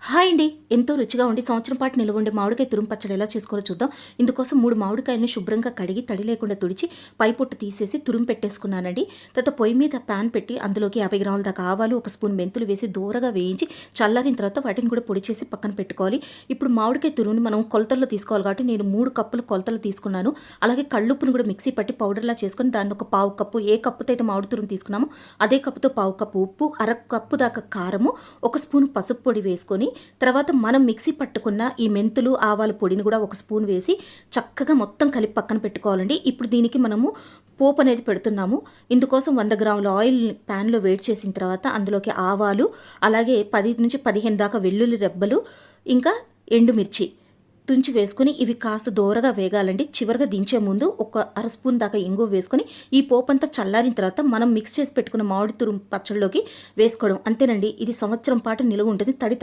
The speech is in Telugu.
హాయ్ అండి. ఎంతో రుచిగా ఉండి సంవత్సరం పాటు నిలవ ఉండే మామిడికాయ తురుము పచ్చడి ఎలా చేసుకోవాలో చూద్దాం. ఇందుకోసం 3 మామిడికాయలను శుభ్రంగా కడిగి తడి లేకుండా తుడిచి పై పొట్టు తీసేసి తురుము పెట్టేసుకున్నానండి. తర్వాత పొయ్యి మీద ప్యాన్ పెట్టి అందులోకి 50 గ్రాముల దాకా ఆవాలు, 1 స్పూన్ మెంతులు వేసి దూరగా వేయించి చల్లారిన తర్వాత వాటిని కూడా పొడి చేసి పక్కన పెట్టుకోవాలి. ఇప్పుడు మామిడికాయ తురుముని మనం కొలతల్లో తీసుకోవాలి కాబట్టి నేను 3 కప్పులు కొలతలు తీసుకున్నాను. అలాగే కళ్ళుప్పును కూడా మిక్సీ పట్టి పౌడర్లా చేసుకొని దాన్ని ఒక పావు కప్పు, ఏ కప్పుతో అయితే మామిడి తురుము తీసుకున్నామో అదే కప్పుతో పావు కప్పు ఉప్పు, అర కప్పు దాకా కారము, 1 స్పూన్ పసుపు పొడి వేసుకొని తర్వాత మనం మిక్సీ పట్టుకున్న ఈ మెంతులు, ఆవాల పొడిని కూడా 1 స్పూన్ వేసి చక్కగా మొత్తం కలిపి పక్కన పెట్టుకోవాలండి. ఇప్పుడు దీనికి మనము పోపు అనేది పెడుతున్నాము. ఇందుకోసం 100 గ్రాముల ఆయిల్ ప్యాన్లో వేడి చేసిన తర్వాత అందులోకి ఆవాలు, అలాగే 10 నుంచి 15 దాకా వెల్లుల్లి రెబ్బలు, ఇంకా ఎండుమిర్చి తుంచి వేసుకొని ఇవి కాస్త దోరగా వేగాలండి. చివరిగా దించే ముందు ఒక అర స్పూన్ దాకా ఇంగువ వేసుకొని ఈ పోపంతా చల్లారిన తర్వాత మనం మిక్స్ చేసి పెట్టుకున్న మామిడి తురుము పచ్చడిలోకి వేసుకోవడం. అంతేనండి. ఇది సంవత్సరం పాటు నిలువ ఉంటుంది. తడి